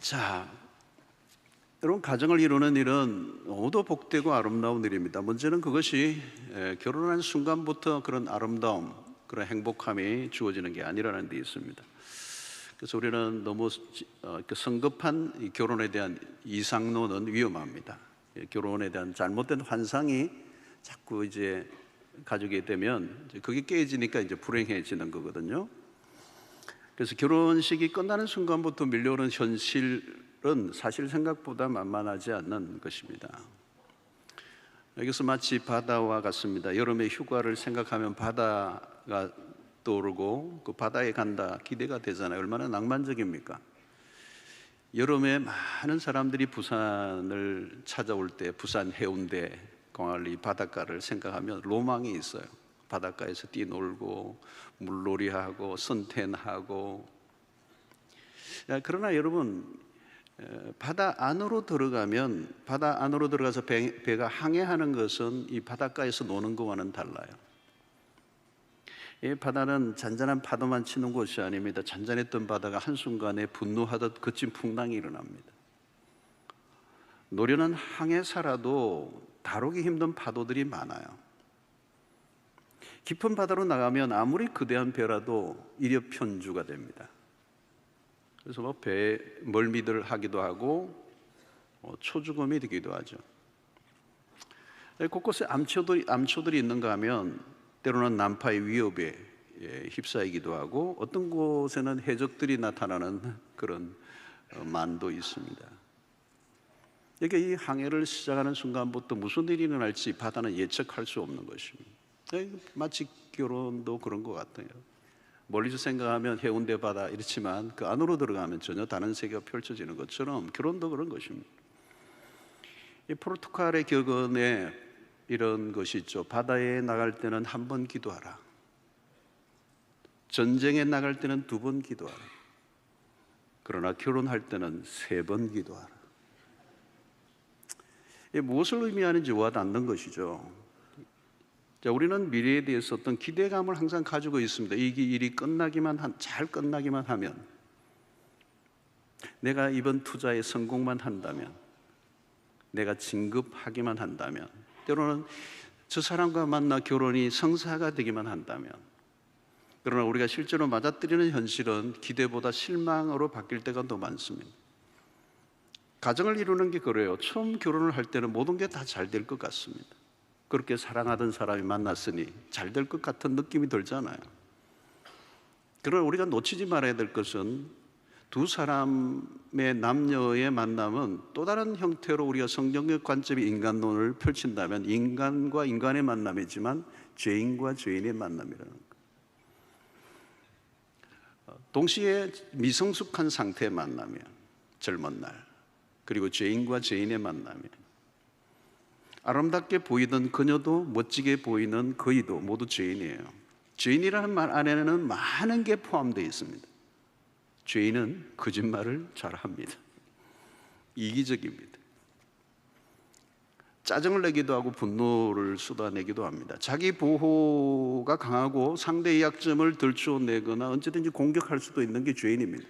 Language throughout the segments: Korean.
자, 여러분, 가정을 이루는 일은 너무도 복되고 아름다운 일입니다. 문제는 그것이 결혼한 순간부터 그런 아름다움, 그런 행복함이 주어지는 게 아니라는 데 있습니다. 그래서 우리는 너무 성급한 이 결혼에 대한 이상론은 위험합니다. 결혼에 대한 잘못된 환상이 자꾸 이제 가지게 되면 그게 깨지니까 이제 불행해지는 거거든요. 그래서 결혼식이 끝나는 순간부터 밀려오는 현실은 사실 생각보다 만만하지 않는 것입니다. 여기서 마치 바다와 같습니다. 여름에 휴가를 생각하면 바다가 떠오르고 그 바다에 간다 기대가 되잖아요. 얼마나 낭만적입니까? 여름에 많은 사람들이 부산을 찾아올 때 부산 해운대 광안리 바닷가를 생각하면 로망이 있어요. 바닷가에서 뛰놀고 물놀이하고 선탠하고. 그러나 여러분, 바다 안으로 들어가서 배가 항해하는 것은 이 바닷가에서 노는 것과는 달라요. 이 바다는 잔잔한 파도만 치는 곳이 아닙니다. 잔잔했던 바다가 한순간에 분노하듯 거친 풍랑이 일어납니다. 노련한 항해사라도 다루기 힘든 파도들이 많아요. 깊은 바다로 나가면 아무리 거대한 배라도 일엽편주가 됩니다. 그래서 배 멀미들 하기도 하고 초죽음이 되기도 하죠. 곳곳에 암초들이 있는가 하면 때로는 난파의 위협에 휩싸이기도 하고 어떤 곳에는 해적들이 나타나는 그런 만도 있습니다. 이게 이 항해를 시작하는 순간부터 무슨 일이 일어날지 바다는 예측할 수 없는 것입니다. 마치 결혼도 그런 것 같아요. 멀리서 생각하면 해운대 바다 이렇지만 그 안으로 들어가면 전혀 다른 세계가 펼쳐지는 것처럼 결혼도 그런 것입니다. 이 포르투갈의 격언에 이런 것이 있죠. 바다에 나갈 때는 한 번 기도하라. 전쟁에 나갈 때는 2번 기도하라. 그러나 결혼할 때는 3번 기도하라. 무엇을 의미하는지 와닿는 것이죠. 자, 우리는 미래에 대해서 어떤 기대감을 항상 가지고 있습니다. 이 일이 잘 끝나기만 하면, 내가 이번 투자에 성공만 한다면, 내가 진급하기만 한다면, 때로는 저 사람과 만나 결혼이 성사가 되기만 한다면. 그러나 우리가 실제로 맞아들이는 현실은 기대보다 실망으로 바뀔 때가 더 많습니다. 가정을 이루는 게 그래요. 처음 결혼을 할 때는 모든 게 다 잘 될 것 같습니다. 그렇게 사랑하던 사람이 만났으니 잘 될 것 같은 느낌이 들잖아요. 그러나 우리가 놓치지 말아야 될 것은 두 사람의 남녀의 만남은 또 다른 형태로 우리가 성경적 관점의 인간론을 펼친다면 인간과 인간의 만남이지만 죄인과 죄인의 만남이라는 것. 동시에 미성숙한 상태의 만남이에요. 젊은 날. 그리고 죄인과 죄인의 만남이에요. 아름답게 보이던 그녀도 멋지게 보이는 그이도 모두 죄인이에요. 죄인이라는 말 안에는 많은 게 포함되어 있습니다. 죄인은 거짓말을 잘합니다. 이기적입니다. 짜증을 내기도 하고 분노를 쏟아내기도 합니다. 자기 보호가 강하고 상대의 약점을 들추어내거나 언제든지 공격할 수도 있는 게 죄인입니다.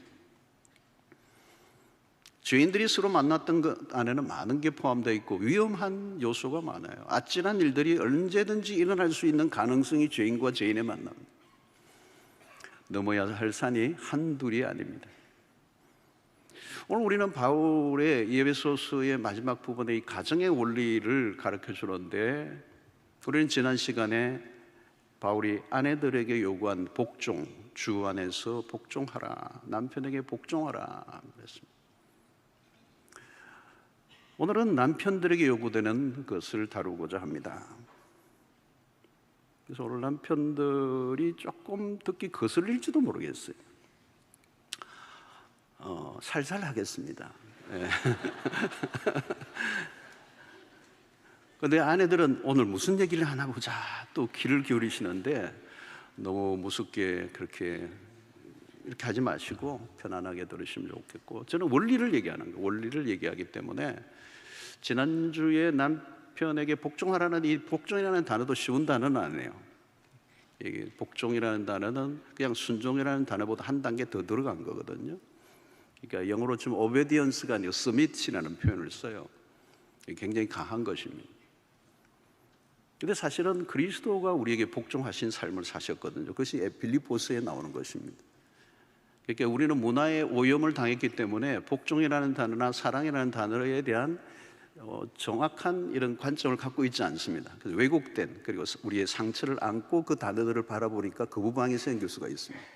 죄인들이 서로 만났던 것 안에는 많은 게 포함되어 있고 위험한 요소가 많아요. 아찔한 일들이 언제든지 일어날 수 있는 가능성이 죄인과 죄인의 만남입니다. 넘어야 할 산이 한둘이 아닙니다. 오늘 우리는 바울의 에베소서의 마지막 부분에 이 가정의 원리를 가르쳐 주는데, 우리는 지난 시간에 바울이 아내들에게 요구한 복종, 주 안에서 복종하라, 남편에게 복종하라 그랬습니다. 오늘은 남편들에게 요구되는 것을 다루고자 합니다. 그래서 오늘 남편들이 조금 듣기 거슬릴지도 모르겠어요. 살살 하겠습니다. 그런데 아내들은 오늘 무슨 얘기를 하나 보자 또 귀를 기울이시는데, 너무 무섭게 그렇게 이렇게 하지 마시고 편안하게 들으시면 좋겠고, 저는 원리를 얘기하는 거예요. 원리를 얘기하기 때문에 지난주에 남편에게 복종하라는 이 복종이라는 단어도 쉬운 단어는 아니에요. 복종이라는 단어는 그냥 순종이라는 단어보다 한 단계 더 들어간 거거든요. 그러니까 영어로 좀 obedience가 아니고 submit이라는 표현을 써요. 굉장히 강한 것입니다. 근데 사실은 그리스도가 우리에게 복종하신 삶을 사셨거든요. 그것이 빌립보서에 나오는 것입니다. 그러니까 우리는 문화의 오염을 당했기 때문에 복종이라는 단어나 사랑이라는 단어에 대한 정확한 이런 관점을 갖고 있지 않습니다. 그래서 왜곡된, 그리고 우리의 상처를 안고 그 단어들을 바라보니까 거부감이 생길 수가 있습니다.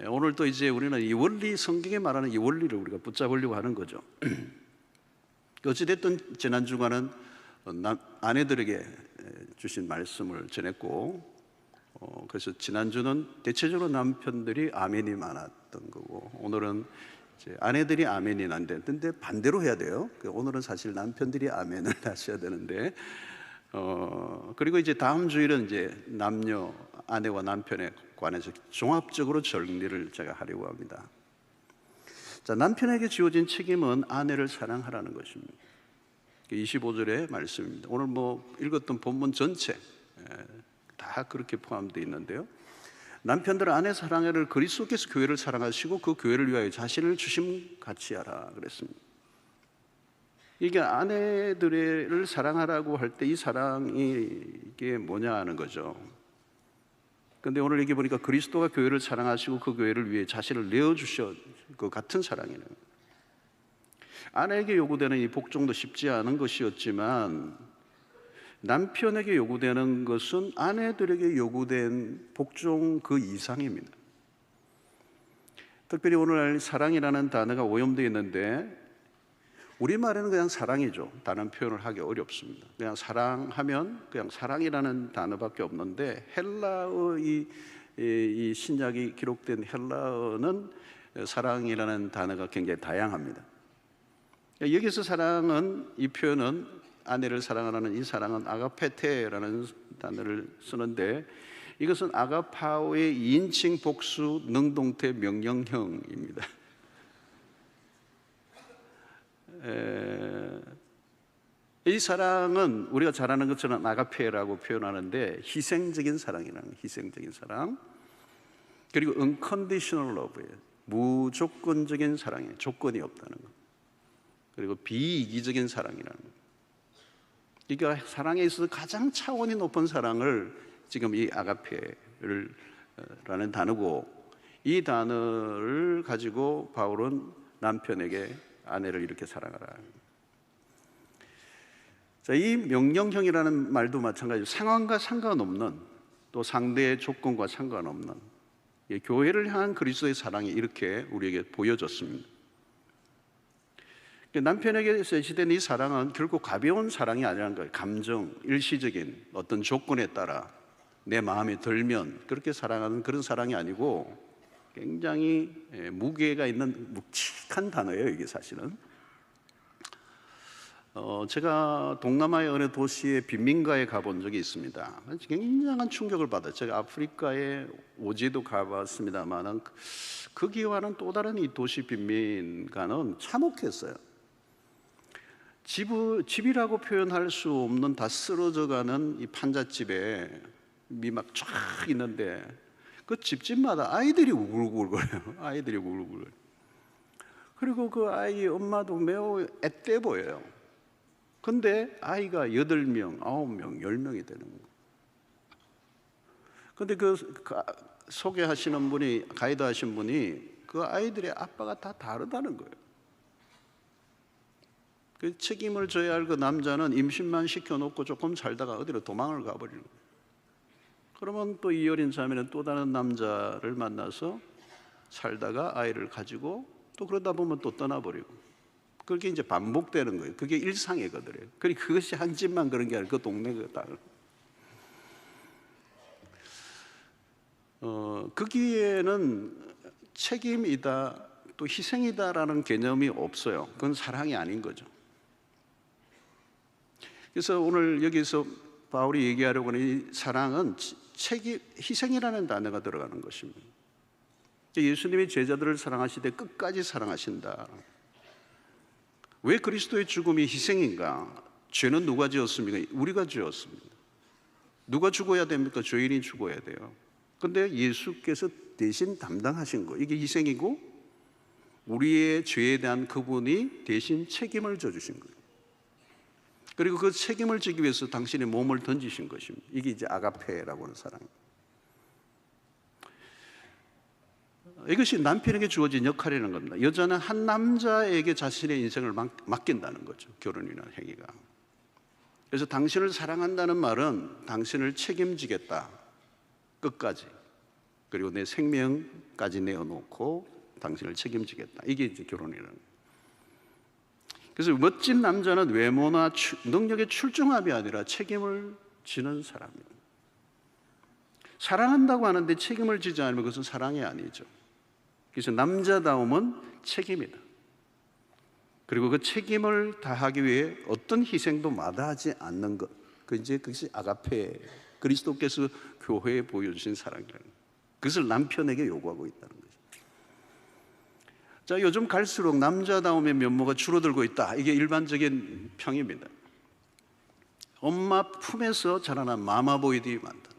오늘 또 이제 우리는 이 원리, 성경에 말하는 이 원리를 우리가 붙잡으려고 하는 거죠. 어찌됐든 지난 주간은 아내들에게 주신 말씀을 전했고, 그래서 지난주는 대체적으로 남편들이 아멘이 많았던 거고, 오늘은 이제 아내들이 아멘이 안 되는데 반대로 해야 돼요. 오늘은 사실 남편들이 아멘을 하셔야 되는데, 그리고 이제 다음 주일은 이제 남녀, 아내와 남편에 관해서 종합적으로 정리를 제가 하려고 합니다. 자, 남편에게 주어진 책임은 아내를 사랑하라는 것입니다. 25절의 말씀입니다. 오늘 읽었던 본문 전체 다 그렇게 포함되어 있는데요. 남편들 아내 사랑을 그리스도께서 교회를 사랑하시고 그 교회를 위하여 자신을 주심같이 하라 그랬습니다. 이게 아내들을 사랑하라고 할 때 이 사랑이 이게 뭐냐 하는 거죠. 근데 오늘 여기 보니까 그리스도가 교회를 사랑하시고 그 교회를 위해 자신을 내어주셔 그 같은 사랑이네요. 아내에게 요구되는 이 복종도 쉽지 않은 것이었지만 남편에게 요구되는 것은 아내들에게 요구된 복종 그 이상입니다. 특별히 오늘 사랑이라는 단어가 오염되어 있는데 우리말에는 그냥 사랑이죠. 다른 표현을 하기 어렵습니다. 그냥 사랑하면 그냥 사랑이라는 단어밖에 없는데 헬라어 이 신약이 기록된 헬라어는 사랑이라는 단어가 굉장히 다양합니다. 여기서 사랑은 이 표현은 아내를 사랑하는 이 사랑은 아가페테라는 단어를 쓰는데 이것은 아가파오의 2인칭 복수 능동태 명령형입니다. 이 사랑은 우리가 잘 아는 것처럼 아가페라고 표현하는데 희생적인 사랑이라는 희생적인 사랑, 그리고 unconditional love예요. 무조건적인 사랑이에요. 조건이 없다는 것. 그리고 비이기적인 사랑이라는 것. 그러니까 사랑에 있어서 가장 차원이 높은 사랑을 지금 이 아가페라는 단어고, 이 단어를 가지고 바울은 남편에게 아내를 이렇게 사랑하라. 자, 이 명령형이라는 말도 마찬가지로 상황과 상관없는, 또 상대의 조건과 상관없는 교회를 향한 그리스도의 사랑이 이렇게 우리에게 보여졌습니다. 남편에게 제시된 이 사랑은 결국 가벼운 사랑이 아니라는 거예요. 감정, 일시적인 어떤 조건에 따라 내 마음에 들면 그렇게 사랑하는 그런 사랑이 아니고 굉장히 무게가 있는 묵직한 단어예요, 이게 사실은. 제가 동남아의 어느 도시의 빈민가에 가본 적이 있습니다. 굉장한 충격을 받았어요. 제가 아프리카에 오지도 가봤습니다만 거기와는 또 다른 이 도시 빈민가는 참혹했어요. 집이라고 표현할 수 없는 다 쓰러져가는 이 판잣집에 막 쫙 있는데 그 집집마다 아이들이 우글우글거려요. 아이들이 우글우글. 그리고 그 아이 엄마도 매우 앳돼 보여요. 근데 아이가 8명, 9명, 10명이 되는 거예요. 근데 그 소개하시는 분이, 가이드 하신 분이 그 아이들의 아빠가 다 다르다는 거예요. 그 책임을 져야 할 그 남자는 임신만 시켜놓고 조금 살다가 어디로 도망을 가버리는 거예요. 그러면 또 이 어린 자매는 또 다른 남자를 만나서 살다가 아이를 가지고 또 그러다 보면 또 떠나버리고, 그렇게 이제 반복되는 거예요. 그게 일상이거든요. 그러니까 그것이 한 집만 그런 게 아니라 그 동네가 다. 거기에는 책임이다 또 희생이다라는 개념이 없어요. 그건 사랑이 아닌 거죠. 그래서 오늘 여기서 바울이 얘기하려고 하는 이 사랑은 희생이라는 단어가 들어가는 것입니다. 예수님이 제자들을 사랑하시되 끝까지 사랑하신다. 왜 그리스도의 죽음이 희생인가? 죄는 누가 지었습니까? 우리가 지었습니다. 누가 죽어야 됩니까? 죄인이 죽어야 돼요. 근데 예수께서 대신 담당하신 거, 이게 희생이고, 우리의 죄에 대한 그분이 대신 책임을 져주신 거예요. 그리고 그 책임을 지기 위해서 당신의 몸을 던지신 것입니다. 이게 이제 아가페라고 하는 사랑입니다. 이것이 남편에게 주어진 역할이라는 겁니다. 여자는 한 남자에게 자신의 인생을 맡긴다는 거죠. 결혼이라는 행위가. 그래서 당신을 사랑한다는 말은 당신을 책임지겠다. 끝까지. 그리고 내 생명까지 내어놓고 당신을 책임지겠다. 이게 이제 결혼이라는 거예요. 그래서 멋진 남자는 외모나 능력의 출중함이 아니라 책임을 지는 사람입니다. 사랑한다고 하는데 책임을 지지 않으면 그것은 사랑이 아니죠. 그래서 남자다움은 책임이다. 그리고 그 책임을 다하기 위해 어떤 희생도 마다하지 않는 것. 그것이 아가페, 그리스도께서 교회에 보여주신 사랑이라는 거예요. 그것을 남편에게 요구하고 있다는 거죠. 자, 요즘 갈수록 남자다움의 면모가 줄어들고 있다. 이게 일반적인 평입니다. 엄마 품에서 자라난 마마보이들이 많다.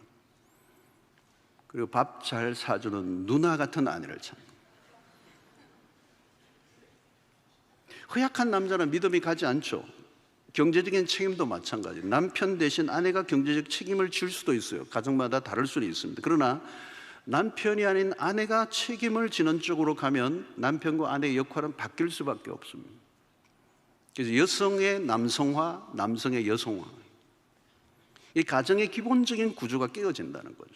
그리고 밥 잘 사주는 누나 같은 아내를 찾는. 허약한 남자는 믿음이 가지 않죠. 경제적인 책임도 마찬가지. 남편 대신 아내가 경제적 책임을 질 수도 있어요. 가정마다 다를 수는 있습니다. 그러나 남편이 아닌 아내가 책임을 지는 쪽으로 가면 남편과 아내의 역할은 바뀔 수밖에 없습니다. 그래서 여성의 남성화, 남성의 여성화. 이 가정의 기본적인 구조가 깨어진다는 거죠.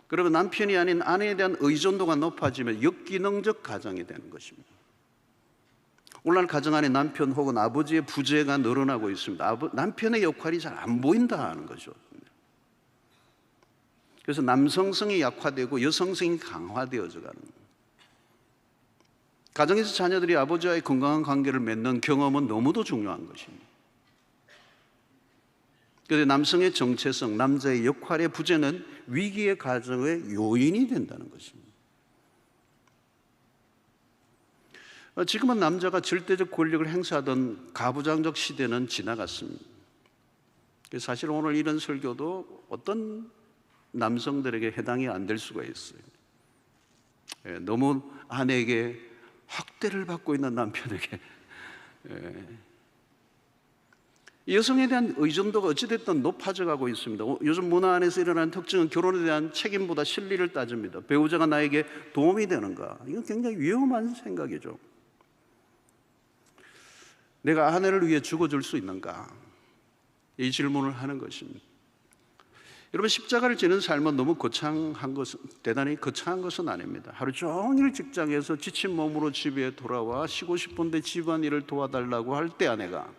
그러면 남편이 아닌 아내에 대한 의존도가 높아지면 역기능적 가정이 되는 것입니다. 오늘날 가정 안에 남편 혹은 아버지의 부재가 늘어나고 있습니다. 남편의 역할이 잘 안 보인다 하는 거죠. 그래서 남성성이 약화되고 여성성이 강화되어져 가는 거예요. 가정에서 자녀들이 아버지와의 건강한 관계를 맺는 경험은 너무도 중요한 것입니다. 그런데 남성의 정체성, 남자의 역할의 부재는 위기의 가정의 요인이 된다는 것입니다. 지금은 남자가 절대적 권력을 행사하던 가부장적 시대는 지나갔습니다. 사실 오늘 이런 설교도 어떤 남성들에게 해당이 안 될 수가 있어요. 너무 아내에게 학대를 받고 있는 남편에게 여성에 대한 의존도가 어찌됐든 높아져 가고 있습니다. 요즘 문화 안에서 일어나는 특징은 결혼에 대한 책임보다 실리를 따집니다. 배우자가 나에게 도움이 되는가? 이건 굉장히 위험한 생각이죠. 내가 아내를 위해 죽어줄 수 있는가? 이 질문을 하는 것입니다. 여러분, 십자가를 지는 삶은 너무 대단히 거창한 것은 아닙니다. 하루 종일 직장에서 지친 몸으로 집에 돌아와 쉬고 싶은데 집안일을 도와달라고 할 때 아내가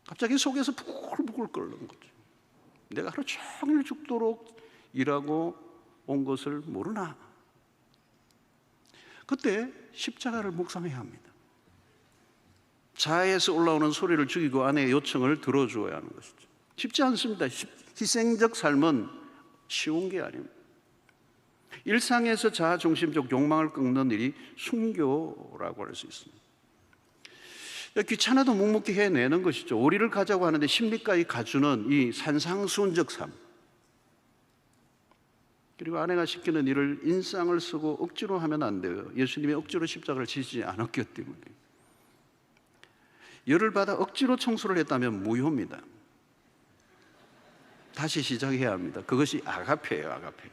갑자기 속에서 부글부글 끓는 거죠. 내가 하루 종일 죽도록 일하고 온 것을 모르나? 그때 십자가를 묵상해야 합니다. 자아에서 올라오는 소리를 죽이고 아내의 요청을 들어주어야 하는 것이죠. 쉽지 않습니다. 희생적 삶은 쉬운 게 아닙니다. 일상에서 자아 중심적 욕망을 꺾는 일이 순교라고 할 수 있습니다. 귀찮아도 묵묵히 해내는 것이죠. 오리를 가자고 하는데 10리까지 가주는 이 산상수훈적 삶. 그리고 아내가 시키는 일을 인상을 쓰고 억지로 하면 안 돼요. 예수님이 억지로 십자가를 지시지 않았기 때문에. 열을 받아 억지로 청소를 했다면 무효입니다. 다시 시작해야 합니다. 그것이 아가페예요, 아가페.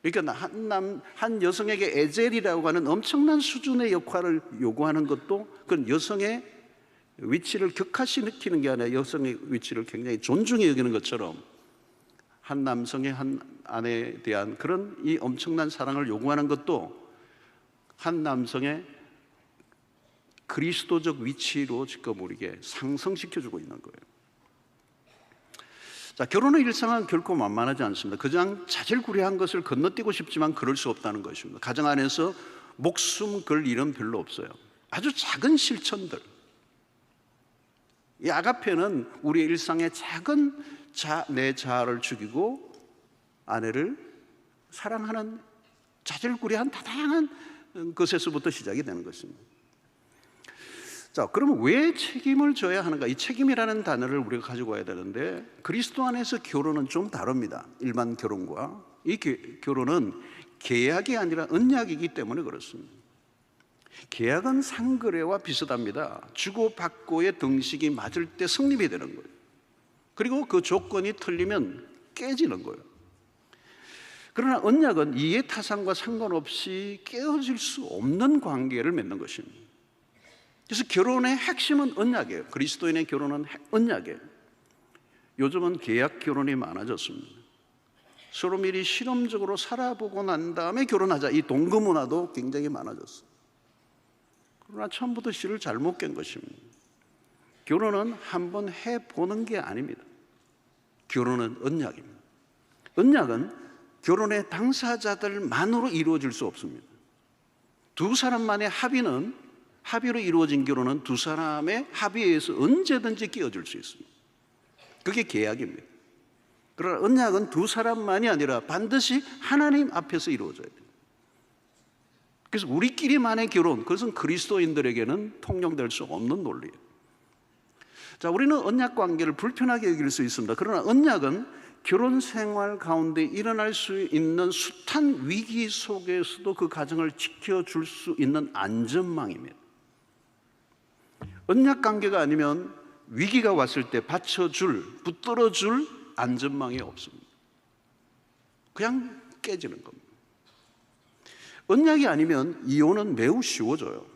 그러니까 한 여성에게 에젤이라고 하는 엄청난 수준의 역할을 요구하는 것도 그건 여성의 위치를 격하시키는 게 아니라 여성의 위치를 굉장히 존중히 여기는 것처럼 한 남성의 한 아내에 대한 그런 이 엄청난 사랑을 요구하는 것도 한 남성의 그리스도적 위치로 지금 우리에게 상승시켜주고 있는 거예요. 자, 결혼의 일상은 결코 만만하지 않습니다. 그냥 자질구레한 것을 건너뛰고 싶지만 그럴 수 없다는 것입니다. 가정 안에서 목숨 걸 일은 별로 없어요. 아주 작은 실천들. 이 아가페는 우리의 일상의 작은 내 자아를 죽이고 아내를 사랑하는 자질구레한 다양한 것에서부터 시작이 되는 것입니다. 자, 그러면 왜 책임을 져야 하는가? 이 책임이라는 단어를 우리가 가지고 와야 되는데 그리스도 안에서 결혼은 좀 다릅니다. 일반 결혼과. 이 결혼은 계약이 아니라 언약이기 때문에 그렇습니다. 계약은 상거래와 비슷합니다. 주고받고의 등식이 맞을 때 성립이 되는 거예요. 그리고 그 조건이 틀리면 깨지는 거예요. 그러나 언약은 이해타산과 상관없이 깨어질 수 없는 관계를 맺는 것입니다. 그래서 결혼의 핵심은 언약이에요. 그리스도인의 결혼은 언약이에요. 요즘은 계약 결혼이 많아졌습니다. 서로 미리 실험적으로 살아보고 난 다음에 결혼하자, 이 동거 문화도 굉장히 많아졌어요. 그러나 처음부터 실을 잘못 깬 것입니다. 결혼은 한번 해보는 게 아닙니다. 결혼은 언약입니다. 언약은 결혼의 당사자들만으로 이루어질 수 없습니다. 두 사람만의 합의로 이루어진 결혼은 두 사람의 합의에 의해서 언제든지 끼어질 수 있습니다. 그게 계약입니다. 그러나 언약은 두 사람만이 아니라 반드시 하나님 앞에서 이루어져야 돼요. 그래서 우리끼리만의 결혼, 그것은 그리스도인들에게는 통용될 수 없는 논리예요. 자, 우리는 언약 관계를 불편하게 여길 수 있습니다. 그러나 언약은 결혼 생활 가운데 일어날 수 있는 숱한 위기 속에서도 그 가정을 지켜줄 수 있는 안전망입니다. 언약 관계가 아니면 위기가 왔을 때 붙들어줄 안전망이 없습니다. 그냥 깨지는 겁니다. 언약이 아니면 이혼은 매우 쉬워져요.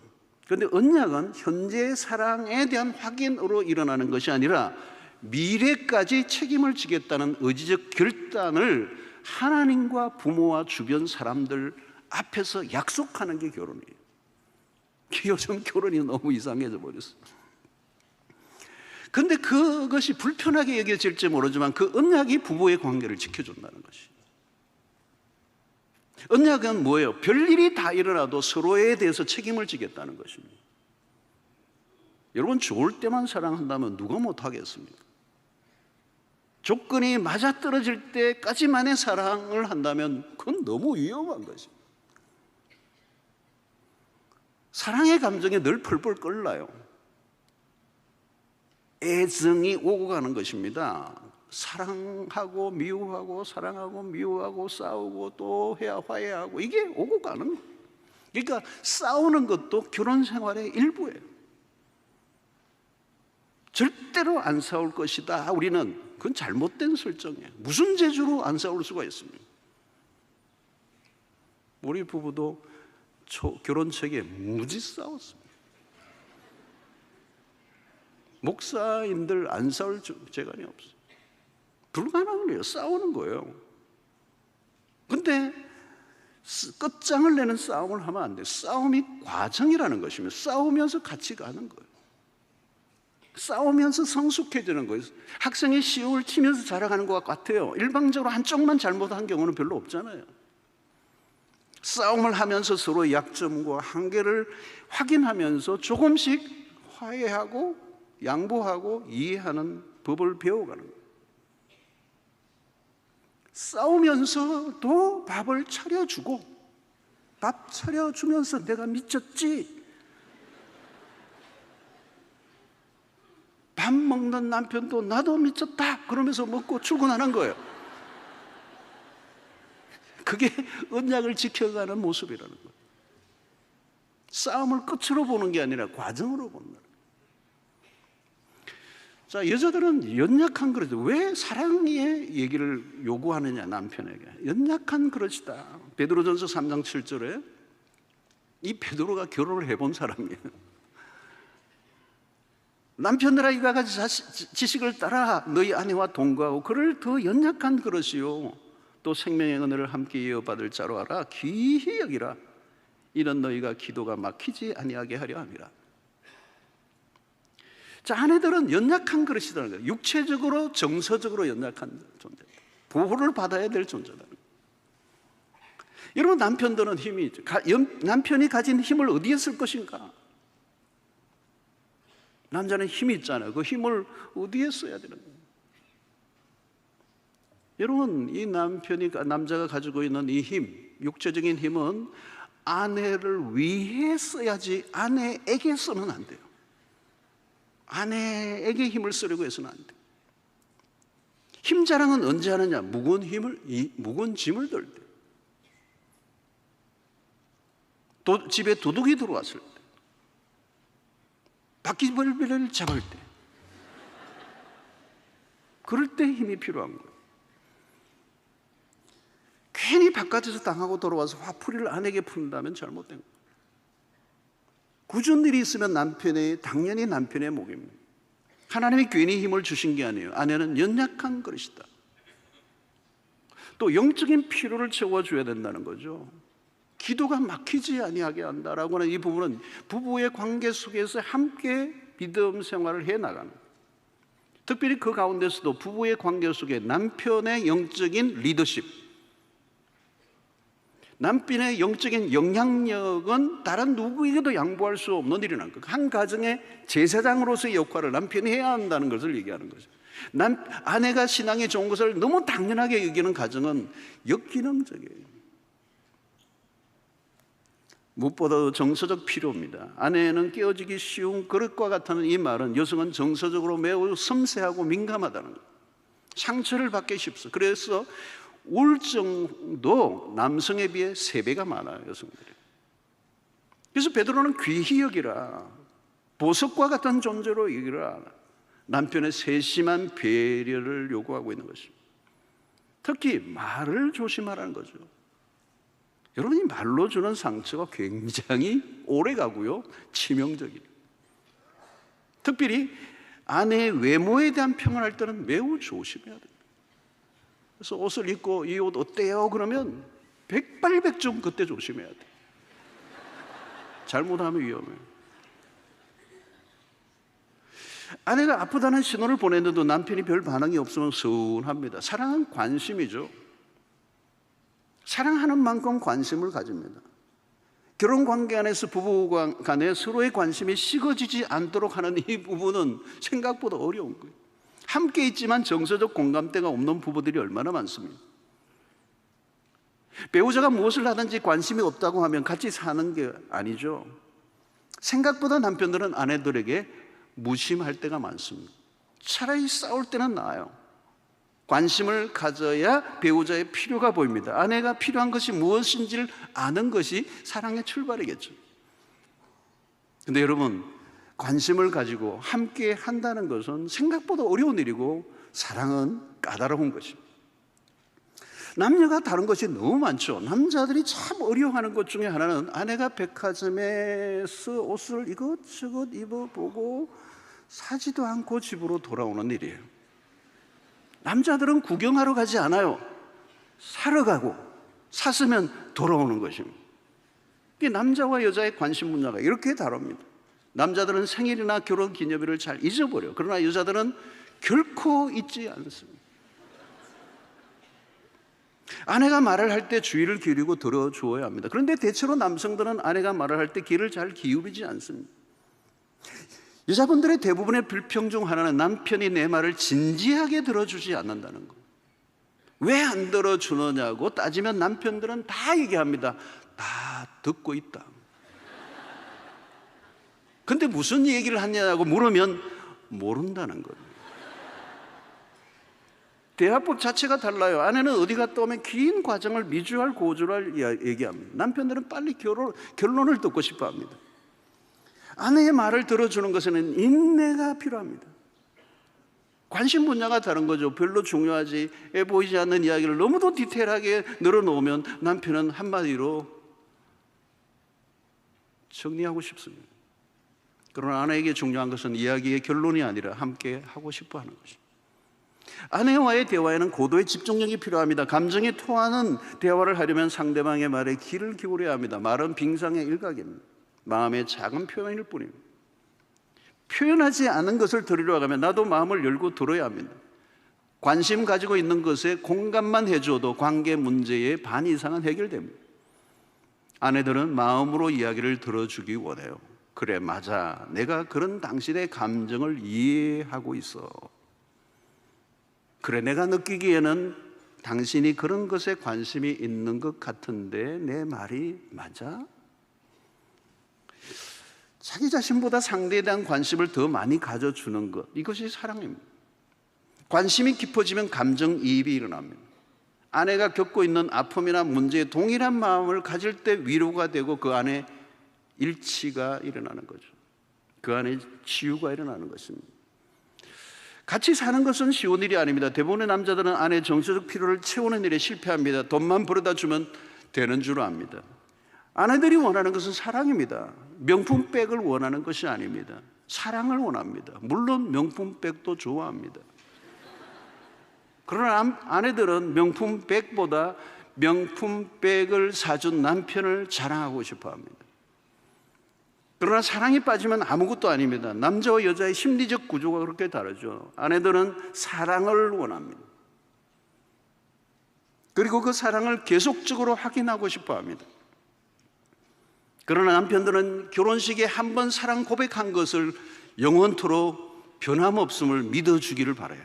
그런데 언약은 현재의 사랑에 대한 확인으로 일어나는 것이 아니라 미래까지 책임을 지겠다는 의지적 결단을 하나님과 부모와 주변 사람들 앞에서 약속하는 게 결혼이에요. 요즘 결혼이 너무 이상해져 버렸어요. 그런데 그것이 불편하게 여겨질지 모르지만 그 언약이 부부의 관계를 지켜준다는 것이. 언약은 뭐예요? 별일이 다 일어나도 서로에 대해서 책임을 지겠다는 것입니다. 여러분, 좋을 때만 사랑한다면 누가 못하겠습니까? 조건이 맞아떨어질 때까지만의 사랑을 한다면 그건 너무 위험한 것입니다. 사랑의 감정이 늘 펄펄 끓나요. 애정이 오고 가는 것입니다. 사랑하고 미워하고 사랑하고 미워하고 싸우고 또 화해하고 이게 오고 가는 거예요. 그러니까 싸우는 것도 결혼 생활의 일부예요. 절대로 안 싸울 것이다. 우리는 그건 잘못된 설정이에요. 무슨 재주로 안 싸울 수가 있습니까? 우리 부부도 결혼 초기에 무지 싸웠습니다. 목사님들 안 싸울 재간이 없어요. 불가능해요. 싸우는 거예요. 근데 끝장을 내는 싸움을 하면 안 돼요. 싸움이 과정이라는 것이며 싸우면서 같이 가는 거예요. 싸우면서 성숙해지는 거예요. 학생이 시험을 치면서 자라가는 것 같아요. 일방적으로 한쪽만 잘못한 경우는 별로 없잖아요. 싸움을 하면서 서로의 약점과 한계를 확인하면서 조금씩 화해하고 양보하고 이해하는 법을 배워가는 거예요. 싸우면서도 밥을 차려주고 밥 차려주면서 내가 미쳤지? 밥 먹는 남편도 나도 미쳤다 그러면서 먹고 출근하는 거예요. 그게 언약을 지켜가는 모습이라는 거예요. 싸움을 끝으로 보는 게 아니라 과정으로 본다. 자, 여자들은 연약한 그릇, 왜 사랑의 얘기를 요구하느냐 남편에게. 연약한 그릇이다. 베드로전서 3장 7절에 이 베드로가 결혼을 해본 사람이에요. 남편들아 이와 같이 지식을 따라 너희 아내와 동거하고 그를 더 연약한 그릇이요 또 생명의 은혜를 함께 이어받을 자로 알아 귀히 여기라. 이런 너희가 기도가 막히지 아니하게 하려 함이라. 자, 아내들은 연약한 그릇이라는 거예요. 육체적으로 정서적으로 연약한 존재, 보호를 받아야 될 존재다. 여러분, 남편들은 힘이 있죠. 남편이 가진 힘을 어디에 쓸 것인가? 남자는 힘이 있잖아요. 그 힘을 어디에 써야 되는 거예요? 여러분, 이 남자가 가지고 있는 이 힘, 육체적인 힘은 아내를 위해 써야지 아내에게 쓰면 안 돼요. 아내에게 힘을 쓰려고 해서는 안 돼요. 힘 자랑은 언제 하느냐? 무거운 짐을 들 때. 집에 도둑이 들어왔을 때, 바퀴벌레를 잡을 때, 그럴 때 힘이 필요한 거예요. 괜히 바깥에서 당하고 돌아와서 화풀이를 아내에게 푼다면 잘못된 거예요. 굳은 일이 있으면 당연히 남편의 몫입니다. 하나님이 괜히 힘을 주신 게 아니에요. 아내는 연약한 그릇이다. 또 영적인 필요를 채워줘야 된다는 거죠. 기도가 막히지 아니하게 한다라고 하는 이 부분은 부부의 관계 속에서 함께 믿음 생활을 해나가는 거예요. 특별히 그 가운데서도 부부의 관계 속에 남편의 영적인 리더십, 남편의 영적인 영향력은 다른 누구에게도 양보할 수 없는 일이라는 거예요. 한 가정의 제사장으로서의 역할을 남편이 해야 한다는 것을 얘기하는 거죠. 아내가 신앙에 좋은 것을 너무 당연하게 여기는 가정은 역기능적이에요. 무엇보다도 정서적 필요입니다. 아내는 깨어지기 쉬운 그릇과 같다는 이 말은 여성은 정서적으로 매우 섬세하고 민감하다는 거예요. 상처를 받기 쉽소. 그래서 우울증도 남성에 비해 3배가 많아요, 여성들이. 그래서 베드로는 귀히 여기라, 보석과 같은 존재로 여기라, 남편의 세심한 배려를 요구하고 있는 것입니다. 특히 말을 조심하라는 거죠. 여러분이 말로 주는 상처가 굉장히 오래 가고요, 치명적이에요. 특별히 아내의 외모에 대한 평을 할 때는 매우 조심해야 돼요. 그래서 옷을 입고 이 옷 어때요? 그러면 백발백중 그때 조심해야 돼요. 잘못하면 위험해요. 아내가 아프다는 신호를 보냈는데도 남편이 별 반응이 없으면 서운합니다. 사랑은 관심이죠. 사랑하는 만큼 관심을 가집니다. 결혼관계 안에서 부부 간에 서로의 관심이 식어지지 않도록 하는 이 부분은 생각보다 어려운 거예요. 함께 있지만 정서적 공감대가 없는 부부들이 얼마나 많습니까? 배우자가 무엇을 하든지 관심이 없다고 하면 같이 사는 게 아니죠. 생각보다 남편들은 아내들에게 무심할 때가 많습니다. 차라리 싸울 때는 나아요. 관심을 가져야 배우자의 필요가 보입니다. 아내가 필요한 것이 무엇인지를 아는 것이 사랑의 출발이겠죠. 근데 여러분, 관심을 가지고 함께 한다는 것은 생각보다 어려운 일이고 사랑은 까다로운 것입니다. 남녀가 다른 것이 너무 많죠. 남자들이 참 어려워하는 것 중에 하나는 아내가 백화점에서 옷을 이것저것 입어보고 사지도 않고 집으로 돌아오는 일이에요. 남자들은 구경하러 가지 않아요. 사러 가고 샀으면 돌아오는 것입니다. 이게 남자와 여자의 관심 분야가 이렇게 다릅니다. 남자들은 생일이나 결혼 기념일을 잘 잊어버려요. 그러나 여자들은 결코 잊지 않습니다. 아내가 말을 할 때 주의를 기울이고 들어주어야 합니다. 그런데 대체로 남성들은 아내가 말을 할 때 귀를 잘 기울이지 않습니다. 여자분들의 대부분의 불평 중 하나는 남편이 내 말을 진지하게 들어주지 않는다는 거. 왜 안 들어주느냐고 따지면 남편들은 다 얘기합니다. 다 듣고 있다. 근데 무슨 얘기를 하냐고 물으면 모른다는 거예요. 대화법 자체가 달라요. 아내는 어디 갔다 오면 긴 과정을 미주알 고주알 얘기합니다. 남편들은 빨리 결론을 듣고 싶어 합니다. 아내의 말을 들어주는 것에는 인내가 필요합니다. 관심 분야가 다른 거죠. 별로 중요하지 보이지 않는 이야기를 너무도 디테일하게 늘어놓으면 남편은 한마디로 정리하고 싶습니다. 그러나 아내에게 중요한 것은 이야기의 결론이 아니라 함께 하고 싶어 하는 것입니다. 아내와의 대화에는 고도의 집중력이 필요합니다. 감정이 통하는 대화를 하려면 상대방의 말에 귀를 기울여야 합니다. 말은 빙상의 일각입니다. 마음의 작은 표현일 뿐입니다. 표현하지 않은 것을 들으려 하면 나도 마음을 열고 들어야 합니다. 관심 가지고 있는 것에 공감만 해줘도 관계 문제의 반 이상은 해결됩니다. 아내들은 마음으로 이야기를 들어주기 원해요. 그래, 맞아. 내가 그런 당신의 감정을 이해하고 있어. 그래, 내가 느끼기에는 당신이 그런 것에 관심이 있는 것 같은데 내 말이 맞아? 자기 자신보다 상대에 대한 관심을 더 많이 가져주는 것, 이것이 사랑입니다. 관심이 깊어지면 감정이입이 일어납니다. 아내가 겪고 있는 아픔이나 문제에 동일한 마음을 가질 때 위로가 되고 그 안에 일치가 일어나는 거죠. 그 안에 치유가 일어나는 것입니다. 같이 사는 것은 쉬운 일이 아닙니다. 대부분의 남자들은 아내의 정서적 필요를 채우는 일에 실패합니다. 돈만 벌어다 주면 되는 줄 압니다. 아내들이 원하는 것은 사랑입니다. 명품백을 원하는 것이 아닙니다. 사랑을 원합니다. 물론 명품백도 좋아합니다. 그러나 아내들은 명품백보다 명품백을 사준 남편을 자랑하고 싶어 합니다. 그러나 사랑이 빠지면 아무것도 아닙니다. 남자와 여자의 심리적 구조가 그렇게 다르죠. 아내들은 사랑을 원합니다. 그리고 그 사랑을 계속적으로 확인하고 싶어 합니다. 그러나 남편들은 결혼식에 한 번 사랑 고백한 것을 영원토록 변함없음을 믿어주기를 바라요.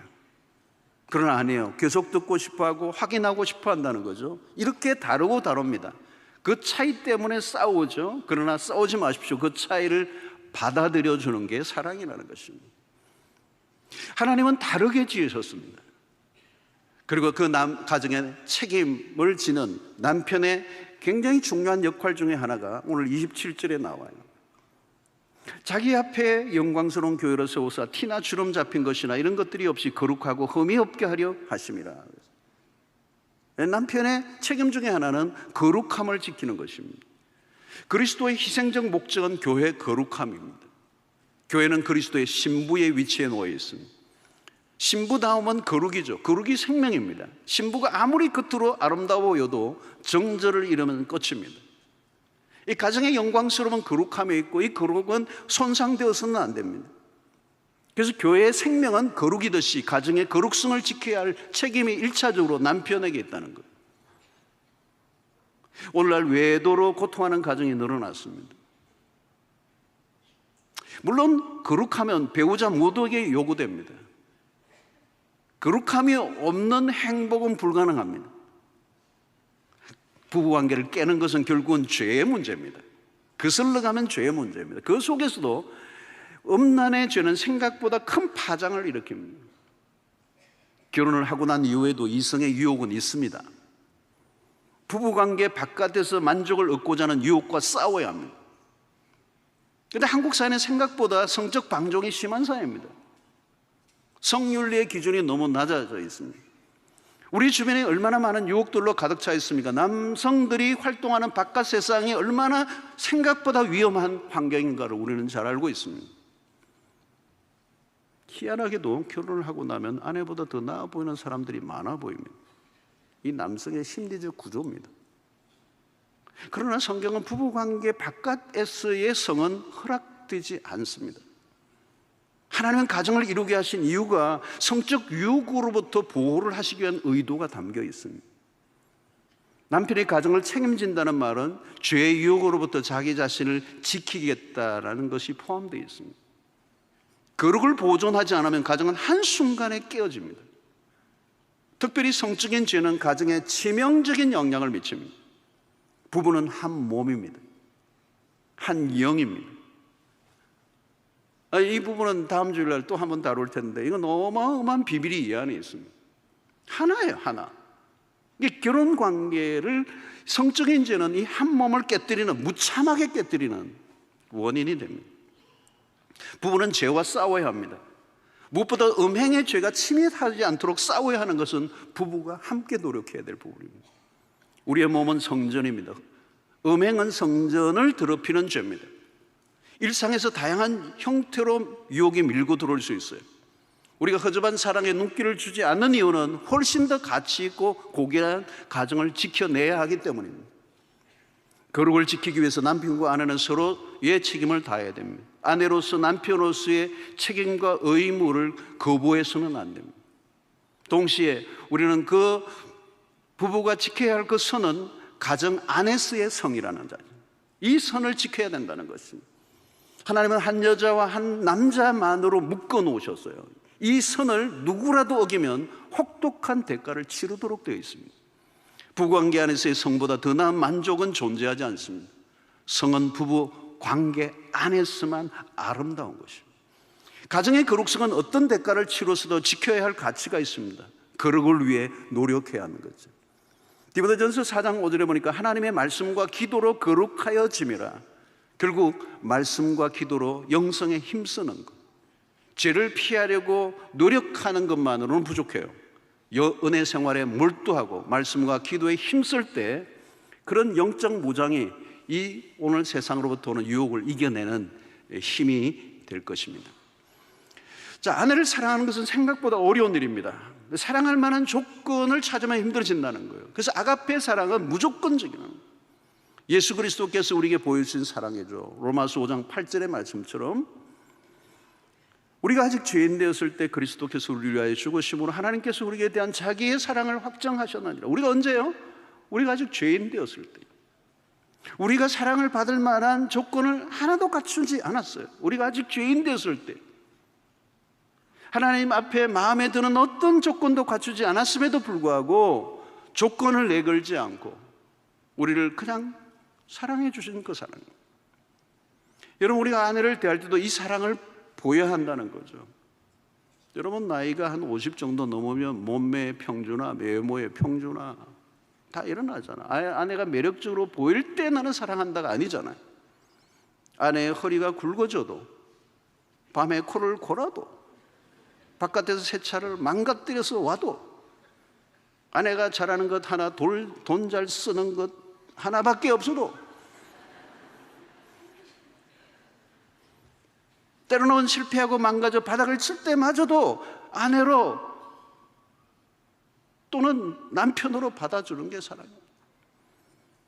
그러나 아니에요. 계속 듣고 싶어하고 확인하고 싶어 한다는 거죠. 이렇게 다르고 다릅니다. 그 차이 때문에 싸우죠. 그러나 싸우지 마십시오. 그 차이를 받아들여 주는 게 사랑이라는 것입니다. 하나님은 다르게 지으셨습니다. 그리고 그 가정의 책임을 지는 남편의 굉장히 중요한 역할 중에 하나가 오늘 27절에 나와요. 자기 앞에 영광스러운 교회를 세우사 티나 주름 잡힌 것이나 이런 것들이 없이 거룩하고 흠이 없게 하려 하심이라. 남편의 책임 중에 하나는 거룩함을 지키는 것입니다. 그리스도의 희생적 목적은 교회의 거룩함입니다. 교회는 그리스도의 신부의 위치에 놓여 있습니다. 신부다움은 거룩이죠. 거룩이 생명입니다. 신부가 아무리 겉으로 아름다워 보여도 정절을 잃으면 끝입니다. 이 가정의 영광스러움은 거룩함에 있고 이 거룩은 손상되어서는 안 됩니다. 그래서 교회의 생명은 거룩이듯이 가정의 거룩성을 지켜야 할 책임이 1차적으로 남편에게 있다는 거예요. 오늘날 외도로 고통하는 가정이 늘어났습니다. 물론 거룩하면 배우자 모두에게 요구됩니다. 거룩함이 없는 행복은 불가능합니다. 부부관계를 깨는 것은 결국은 죄의 문제입니다. 거슬러 가면 죄의 문제입니다. 그 속에서도 음란의 죄는 생각보다 큰 파장을 일으킵니다. 결혼을 하고 난 이후에도 이성의 유혹은 있습니다. 부부관계 바깥에서 만족을 얻고자 하는 유혹과 싸워야 합니다. 그런데 한국 사회는 생각보다 성적 방종이 심한 사회입니다. 성윤리의 기준이 너무 낮아져 있습니다. 우리 주변에 얼마나 많은 유혹들로 가득 차 있습니까? 남성들이 활동하는 바깥 세상이 얼마나 생각보다 위험한 환경인가를 우리는 잘 알고 있습니다. 희한하게도 결혼을 하고 나면 아내보다 더 나아 보이는 사람들이 많아 보입니다. 이 남성의 심리적 구조입니다. 그러나 성경은 부부관계 바깥에서의 성은 허락되지 않습니다. 하나님은 가정을 이루게 하신 이유가 성적 유혹으로부터 보호를 하시기 위한 의도가 담겨 있습니다. 남편이 가정을 책임진다는 말은 죄의 유혹으로부터 자기 자신을 지키겠다라는 것이 포함되어 있습니다. 거룩을 보존하지 않으면 가정은 한순간에 깨어집니다. 특별히 성적인 죄는 가정에 치명적인 영향을 미칩니다. 부부는 한 몸입니다. 한 영입니다. 이 부분은 다음 주일날 또 한번 다룰 텐데 이건 어마어마한 비밀이 이 안에 있습니다. 하나예요, 하나. 이게 결혼 관계를 성적인 죄는 이 한 몸을 깨뜨리는, 무참하게 깨뜨리는 원인이 됩니다. 부부는 죄와 싸워야 합니다. 무엇보다 음행의 죄가 침입하지 않도록 싸워야 하는 것은 부부가 함께 노력해야 될 부분입니다. 우리의 몸은 성전입니다. 음행은 성전을 더럽히는 죄입니다. 일상에서 다양한 형태로 유혹이 밀고 들어올 수 있어요. 우리가 허접한 사랑에 눈길을 주지 않는 이유는 훨씬 더 가치 있고 고귀한 가정을 지켜내야 하기 때문입니다. 거룩을 지키기 위해서 남편과 아내는 서로의 책임을 다해야 됩니다. 아내로서 남편으로서의 책임과 의무를 거부해서는 안 됩니다. 동시에 우리는 그 부부가 지켜야 할 그 선은 가정 안에서의 성이라는 자죠. 이 선을 지켜야 된다는 것입니다. 하나님은 한 여자와 한 남자만으로 묶어 놓으셨어요. 이 선을 누구라도 어기면 혹독한 대가를 치르도록 되어 있습니다. 부부관계 안에서의 성보다 더 나은 만족은 존재하지 않습니다. 성은 부부 관계 안에서만 아름다운 것입니다. 가정의 거룩성은 어떤 대가를 치러서도 지켜야 할 가치가 있습니다. 거룩을 위해 노력해야 하는 거죠. 디모데전서 4장 5절에 보니까 하나님의 말씀과 기도로 거룩하여짐이라. 결국 말씀과 기도로 영성에 힘쓰는 것, 죄를 피하려고 노력하는 것만으로는 부족해요. 은혜 생활에 몰두하고 말씀과 기도에 힘쓸 때 그런 영적 무장이 이 오늘 세상으로부터 오는 유혹을 이겨내는 힘이 될 것입니다. 자, 아내를 사랑하는 것은 생각보다 어려운 일입니다. 사랑할 만한 조건을 찾으면 힘들어진다는 거예요. 그래서 아가페 사랑은 무조건적인 거예요. 예수 그리스도께서 우리에게 보여주신 사랑이죠. 로마서 5장 8절의 말씀처럼 우리가 아직 죄인 되었을 때 그리스도께서 우리를 위하여 죽으심으로 하나님께서 우리에 대한 자기의 사랑을 확정하셨느니라. 우리가 언제요? 우리가 아직 죄인 되었을 때, 우리가 사랑을 받을 만한 조건을 하나도 갖추지 않았어요. 우리가 아직 죄인 되었을 때, 하나님 앞에 마음에 드는 어떤 조건도 갖추지 않았음에도 불구하고 조건을 내걸지 않고 우리를 그냥 사랑해 주신 그 사랑. 여러분, 우리가 아내를 대할 때도 이 사랑을 보여야 한다는 거죠. 여러분, 나이가 한 50 정도 넘으면 몸매의 평준화, 외모의 평준화 다 일어나잖아. 아내가 매력적으로 보일 때 나는 사랑한다가 아니잖아요. 아내의 허리가 굵어져도, 밤에 코를 골아도, 바깥에서 세차를 망가뜨려서 와도, 아내가 잘하는 것 하나, 돈 잘 쓰는 것 하나밖에 없어도, 때로는 실패하고 망가져 바닥을 칠 때마저도 아내로 또는 남편으로 받아주는 게 사랑이에요.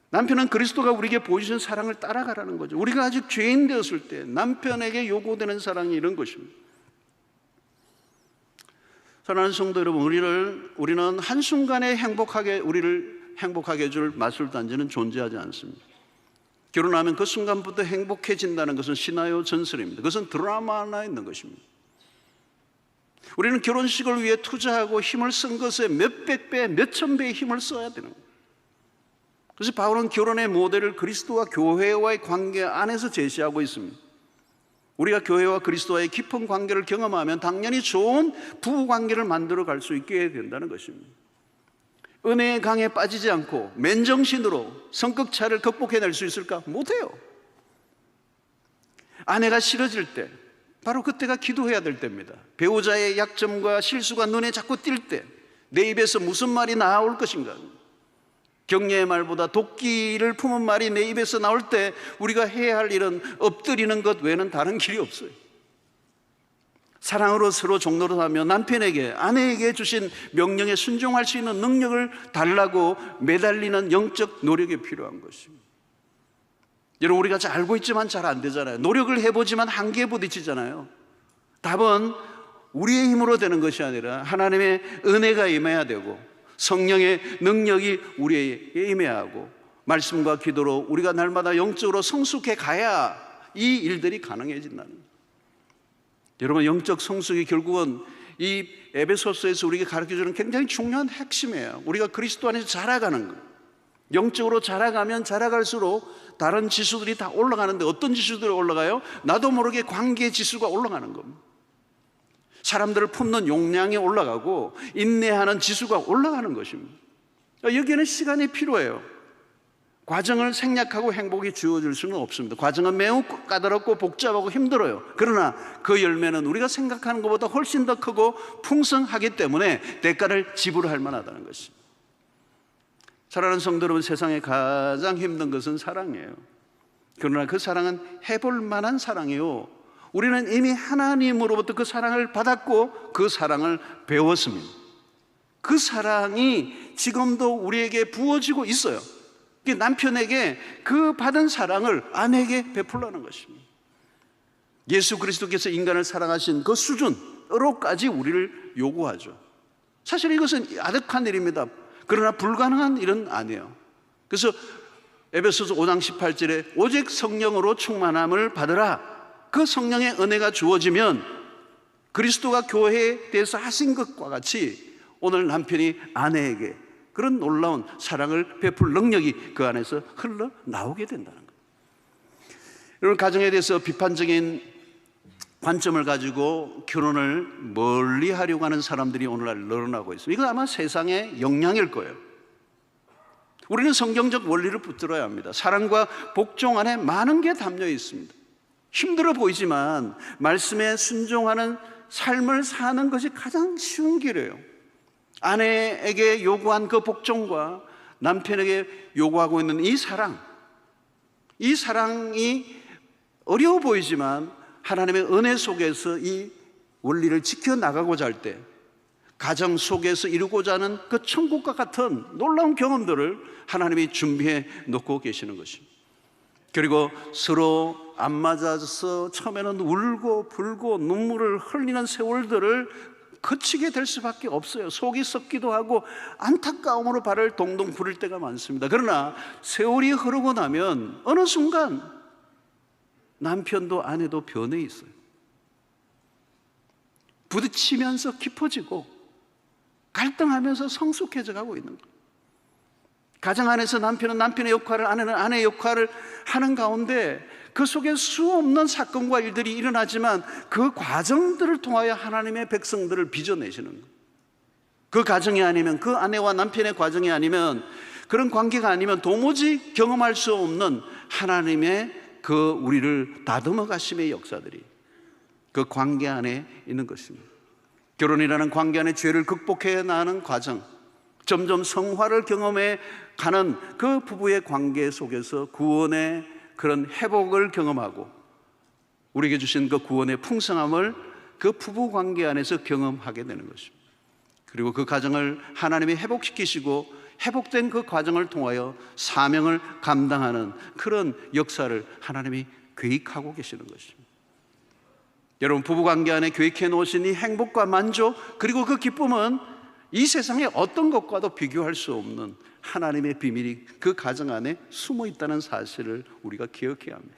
남편은 그리스도가 우리에게 보여주신 사랑을 따라가라는 거죠. 우리가 아직 죄인 되었을 때 남편에게 요구되는 사랑이 이런 것입니다. 사랑하는 성도 여러분, 우리는 한순간에 우리를 행복하게 해줄 마술단지는 존재하지 않습니다. 결혼하면 그 순간부터 행복해진다는 것은 신화요 전설입니다. 그것은 드라마 하나 있는 것입니다. 우리는 결혼식을 위해 투자하고 힘을 쓴 것에 몇백 배, 몇천 배의 힘을 써야 되는 거예요. 그래서 바울은 결혼의 모델을 그리스도와 교회와의 관계 안에서 제시하고 있습니다. 우리가 교회와 그리스도와의 깊은 관계를 경험하면 당연히 좋은 부부관계를 만들어 갈 수 있게 된다는 것입니다. 은혜의 강에 빠지지 않고 맨정신으로 성격차를 극복해낼 수 있을까? 못해요. 아내가 싫어질 때 바로 그때가 기도해야 될 때입니다. 배우자의 약점과 실수가 눈에 자꾸 띌 때 내 입에서 무슨 말이 나올 것인가? 격려의 말보다 도끼를 품은 말이 내 입에서 나올 때 우리가 해야 할 일은 엎드리는 것 외에는 다른 길이 없어요. 사랑으로 서로 종노릇하며 남편에게, 아내에게 주신 명령에 순종할 수 있는 능력을 달라고 매달리는 영적 노력이 필요한 것입니다. 여러분, 우리가 잘 알고 있지만 잘 안 되잖아요. 노력을 해보지만 한계에 부딪히잖아요. 답은 우리의 힘으로 되는 것이 아니라 하나님의 은혜가 임해야 되고 성령의 능력이 우리에게 임해야 하고 말씀과 기도로 우리가 날마다 영적으로 성숙해 가야 이 일들이 가능해진다는 거예요. 여러분, 영적 성숙이 결국은 이 에베소서에서 우리에게 가르쳐주는 굉장히 중요한 핵심이에요. 우리가 그리스도 안에서 자라가는 거예요. 영적으로 자라가면 자라갈수록 다른 지수들이 다 올라가는데 어떤 지수들이 올라가요? 나도 모르게 관계 지수가 올라가는 겁니다. 사람들을 품는 용량이 올라가고 인내하는 지수가 올라가는 것입니다. 여기에는 시간이 필요해요. 과정을 생략하고 행복이 주어질 수는 없습니다. 과정은 매우 까다롭고 복잡하고 힘들어요. 그러나 그 열매는 우리가 생각하는 것보다 훨씬 더 크고 풍성하기 때문에 대가를 지불할 만하다는 것입니다. 사랑하는 성도 여러분, 세상에 가장 힘든 것은 사랑이에요. 그러나 그 사랑은 해볼 만한 사랑이요, 우리는 이미 하나님으로부터 그 사랑을 받았고 그 사랑을 배웠습니다. 그 사랑이 지금도 우리에게 부어지고 있어요. 남편에게 그 받은 사랑을 아내에게 베풀라는 것입니다. 예수 그리스도께서 인간을 사랑하신 그 수준으로까지 우리를 요구하죠. 사실 이것은 아득한 일입니다. 그러나 불가능한 일은 아니에요. 그래서 에베소서 5장 18절에 오직 성령으로 충만함을 받으라, 그 성령의 은혜가 주어지면 그리스도가 교회에 대해서 하신 것과 같이 오늘 남편이 아내에게 그런 놀라운 사랑을 베풀 능력이 그 안에서 흘러나오게 된다는 거예요. 여러분, 가정에 대해서 비판적인 관점을 가지고 결혼을 멀리 하려고 하는 사람들이 오늘날 늘어나고 있습니다. 이건 아마 세상의 영향일 거예요. 우리는 성경적 원리를 붙들어야 합니다. 사랑과 복종 안에 많은 게 담겨 있습니다. 힘들어 보이지만 말씀에 순종하는 삶을 사는 것이 가장 쉬운 길이에요. 아내에게 요구한 그 복종과 남편에게 요구하고 있는 이 사랑이 어려워 보이지만 하나님의 은혜 속에서 이 원리를 지켜나가고자 할 때 가정 속에서 이루고자 하는 그 천국과 같은 놀라운 경험들을 하나님이 준비해 놓고 계시는 것입니다. 그리고 서로 안 맞아서 처음에는 울고 불고 눈물을 흘리는 세월들을 거치게 될 수밖에 없어요. 속이 썩기도 하고 안타까움으로 발을 동동 구를 때가 많습니다. 그러나 세월이 흐르고 나면 어느 순간 남편도 아내도 변해 있어요. 부딪히면서 깊어지고 갈등하면서 성숙해져 가고 있는 거예요. 가정 안에서 남편은 남편의 역할을, 아내는 아내의 역할을 하는 가운데 그 속에 수없는 사건과 일들이 일어나지만 그 과정들을 통하여 하나님의 백성들을 빚어내시는 거예요. 그 가정이 아니면, 그 아내와 남편의 과정이 아니면, 그런 관계가 아니면 도무지 경험할 수 없는 하나님의 그 우리를 다듬어 가심의 역사들이 그 관계 안에 있는 것입니다. 결혼이라는 관계 안에 죄를 극복해 나가는 과정, 점점 성화를 경험해 가는 그 부부의 관계 속에서 구원의 그런 회복을 경험하고 우리에게 주신 그 구원의 풍성함을 그 부부 관계 안에서 경험하게 되는 것입니다. 그리고 그 가정을 하나님이 회복시키시고 회복된 그 과정을 통하여 사명을 감당하는 그런 역사를 하나님이 계획하고 계시는 것입니다. 여러분, 부부관계 안에 계획해 놓으신 이 행복과 만족, 그리고 그 기쁨은 이 세상의 어떤 것과도 비교할 수 없는 하나님의 비밀이 그 가정 안에 숨어 있다는 사실을 우리가 기억해야 합니다.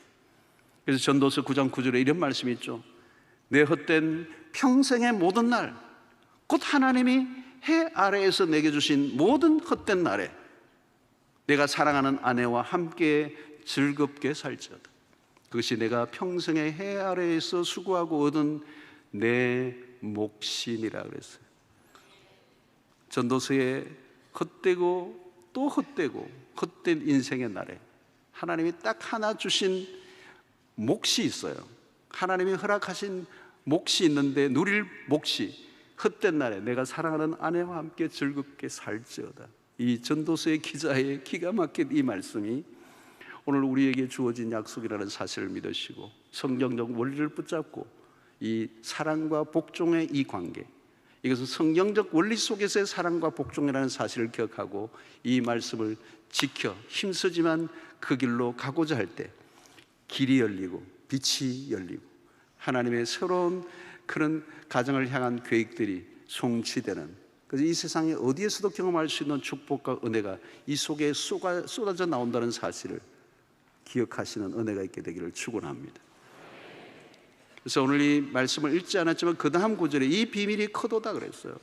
그래서 전도서 9장 9절에 이런 말씀이 있죠. 내 헛된 평생의 모든 날, 곧 하나님이 해 아래에서 내게 주신 모든 헛된 날에 내가 사랑하는 아내와 함께 즐겁게 살지어다. 그것이 내가 평생의 해 아래에서 수고하고 얻은 내 몫이니라 그랬어요. 전도서에 헛되고 또 헛되고 헛된 인생의 날에 하나님이 딱 하나 주신 몫이 있어요. 하나님이 허락하신 몫이 있는데 누릴 몫이 헛된 날에 내가 사랑하는 아내와 함께 즐겁게 살지어다. 이 전도서의 기자의 기가 막힌 이 말씀이 오늘 우리에게 주어진 약속이라는 사실을 믿으시고 성경적 원리를 붙잡고 이 사랑과 복종의 이 관계, 이것은 성경적 원리 속에서의 사랑과 복종이라는 사실을 기억하고 이 말씀을 지켜 힘쓰지만 그 길로 가고자 할 때 길이 열리고 빛이 열리고 하나님의 새로운 그런 가정을 향한 계획들이 성취되는, 그래서 이 세상에 어디에서도 경험할 수 있는 축복과 은혜가 이 속에 쏟아져 나온다는 사실을 기억하시는 은혜가 있게 되기를 축원합니다. 그래서 오늘 이 말씀을 읽지 않았지만 그 다음 구절에 이 비밀이 크도다 그랬어요.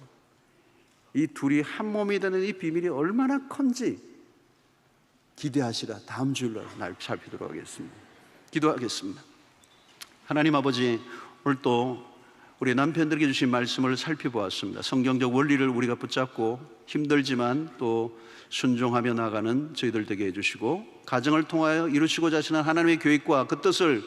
이 둘이 한 몸이 되는 이 비밀이 얼마나 큰지 기대하시라. 다음 주일로 날 살피도록 하겠습니다. 기도하겠습니다. 하나님 아버지, 오늘 또 우리 남편들에게 주신 말씀을 살펴보았습니다. 성경적 원리를 우리가 붙잡고 힘들지만 또 순종하며 나가는 저희들 되게 해주시고 가정을 통하여 이루시고자 하시는 하나님의 계획과 그 뜻을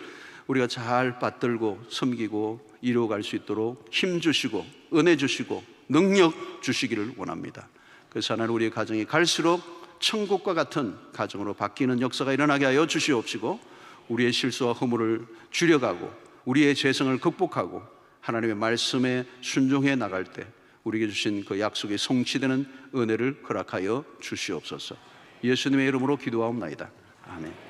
우리가 잘 받들고 섬기고 이루어갈 수 있도록 힘 주시고 은혜 주시고 능력 주시기를 원합니다. 그래서 하나님 우리의 가정이 갈수록 천국과 같은 가정으로 바뀌는 역사가 일어나게 하여 주시옵시고 우리의 실수와 허물을 줄여가고 우리의 죄성을 극복하고 하나님의 말씀에 순종해 나갈 때 우리에게 주신 그 약속이 성취되는 은혜를 허락하여 주시옵소서. 예수님의 이름으로 기도하옵나이다. 아멘.